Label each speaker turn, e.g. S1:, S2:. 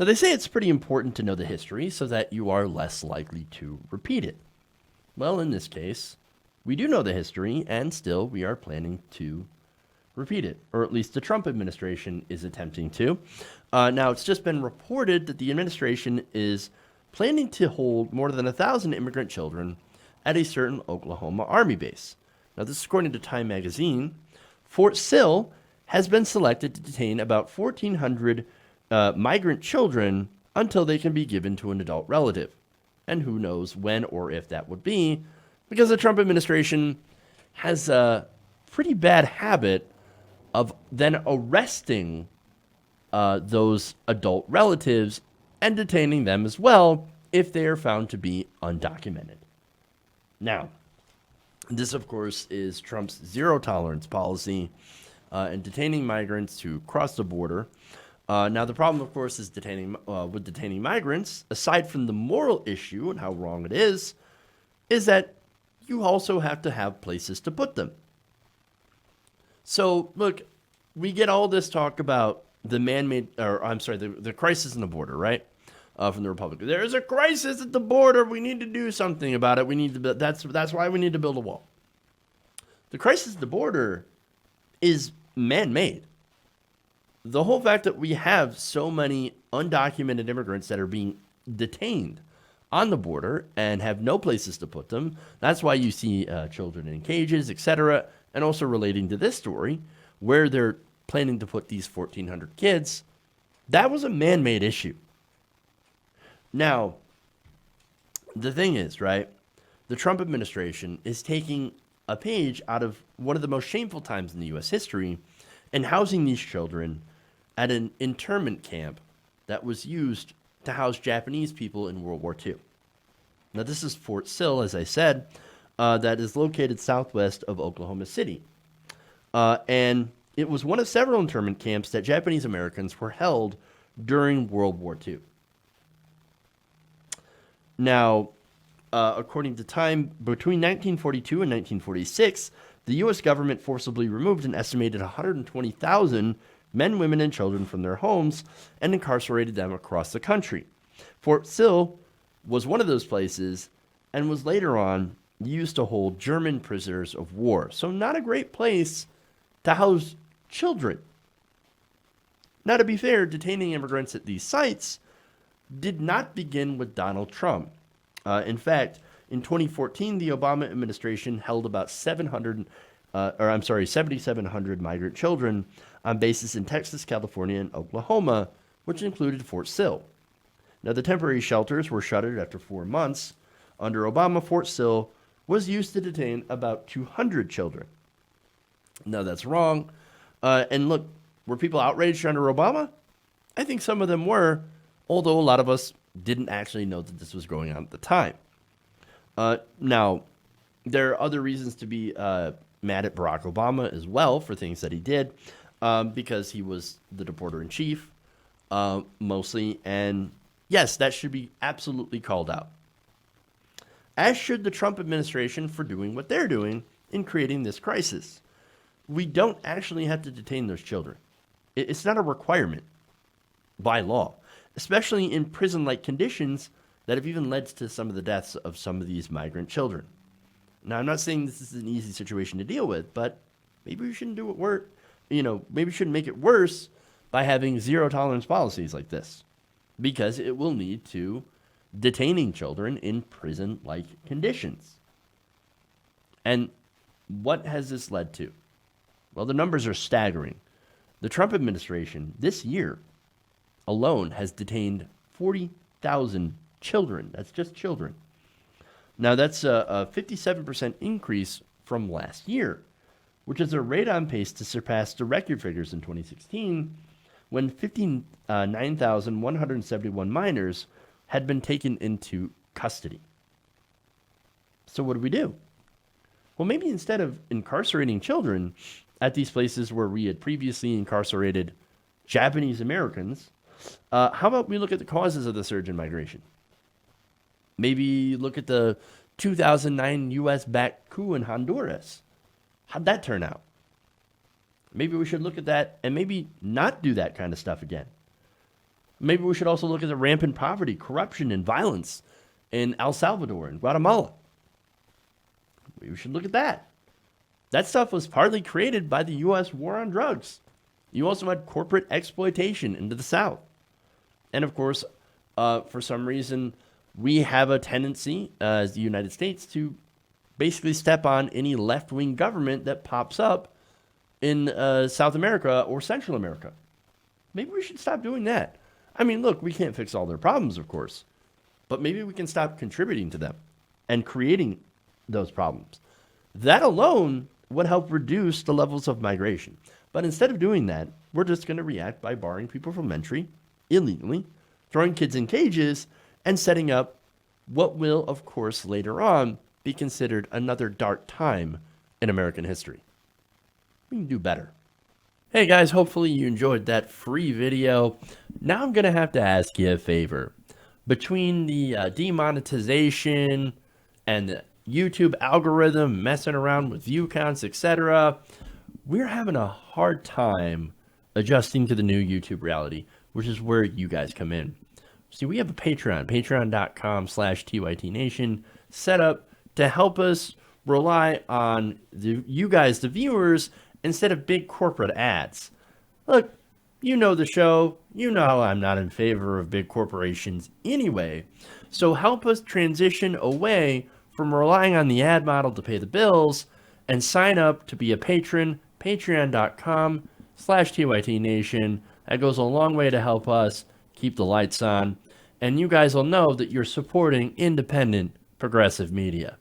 S1: Now, they say it's pretty important to know the history so that you are less likely to repeat it. Well, in this case, we do know the history, and still we are planning to repeat it, or at least the Trump administration is attempting to. Now, it's just been reported that the administration is planning to hold more than 1,000 immigrant children at a certain Oklahoma Army base. Now, this is according to Time magazine. Fort Sill has been selected to detain about 1,400 migrant children until they can be given to an adult relative. And who knows when or if that would be, because the Trump administration has a pretty bad habit of then arresting those adult relatives and detaining them as well if they are found to be undocumented. Now, this, of course, is Trump's zero-tolerance policy in detaining migrants who cross the border. Now, the problem, of course, is with detaining migrants, aside from the moral issue and how wrong it is that you also have to have places to put them. So, look, we get all this talk about the crisis in the border, right? From the Republicans. There's a crisis at the border. We need to do something about it. That's why we need to build a wall. The crisis at the border is man-made. The whole fact that we have so many undocumented immigrants that are being detained on the border and have no places to put them, that's why you see children in cages, etc., and also relating to this story, where they're planning to put these 1,400 kids, that was a man-made issue. Now, the thing is, right, the Trump administration is taking a page out of one of the most shameful times in the U.S. history and housing these children at an internment camp that was used to house Japanese people in World War II. Now, this is Fort Sill, as I said, that is located southwest of Oklahoma City. And it was one of several internment camps that Japanese Americans were held during World War II. Now, according to Time, between 1942 and 1946, the U.S. government forcibly removed an estimated 120,000 men, women, and children from their homes and incarcerated them across the country. Fort Sill was one of those places and was later on used to hold German prisoners of war. So not a great place to house children. Now, to be fair, detaining immigrants at these sites did not begin with Donald Trump. In fact, in 2014, the Obama administration held about 7,700 migrant children on bases in Texas, California, and Oklahoma, which included Fort Sill. Now, the temporary shelters were shuttered after 4 months. Under Obama, Fort Sill was used to detain about 200 children. Now, that's wrong. And look, were people outraged under Obama? I think some of them were, although a lot of us didn't actually know that this was going on at the time. Now, there are other reasons to be mad at Barack Obama as well for things that he did, because he was the deporter-in-chief, mostly. And yes, that should be absolutely called out. As should the Trump administration for doing what they're doing in creating this crisis. We don't actually have to detain those children. It's not a requirement by law, especially in prison-like conditions that have even led to some of the deaths of some of these migrant children. Now, I'm not saying this is an easy situation to deal with, but maybe we shouldn't do it maybe we shouldn't make it worse by having zero-tolerance policies like this, because it will lead to detaining children in prison-like conditions. And what has this led to? Well, the numbers are staggering. The Trump administration this year alone has detained 40,000 children. That's just children. Now, that's a 57% increase from last year, which is a rate on pace to surpass the record figures in 2016, when 59,171 minors had been taken into custody. So what do? Well, maybe instead of incarcerating children at these places where we had previously incarcerated Japanese Americans, how about we look at the causes of the surge in migration? Maybe look at the 2009 U.S.-backed coup in Honduras. How'd that turn out? Maybe we should look at that and maybe not do that kind of stuff again. Maybe we should also look at the rampant poverty, corruption, and violence in El Salvador and Guatemala. We should look at that. That stuff was partly created by the U.S. war on drugs. You also had corporate exploitation into the South. And of course, for some reason, we have a tendency as the United States to basically step on any left-wing government that pops up in South America or Central America. Maybe we should stop doing that. I mean, look, we can't fix all their problems, of course, but maybe we can stop contributing to them and creating those problems. That alone would help reduce the levels of migration. But instead of doing that, we're just going to react by barring people from entry illegally, throwing kids in cages, and setting up what will, of course, later on be considered another dark time in American history. We can do better. Hey guys, hopefully you enjoyed that free video. Now I'm going to have to ask you a favor. Between the demonetization and the YouTube algorithm messing around with view counts, etc., we're having a hard time adjusting to the new YouTube reality, which is where you guys come in. See, we have a Patreon, patreon.com/TYTNation, set up to help us rely on you guys, the viewers, instead of big corporate ads. Look, you know the show. You know I'm not in favor of big corporations anyway. So help us transition away from relying on the ad model to pay the bills and sign up to be a patron, patreon.com/TYTNation. That goes a long way to help us keep the lights on. And you guys will know that you're supporting independent, progressive media.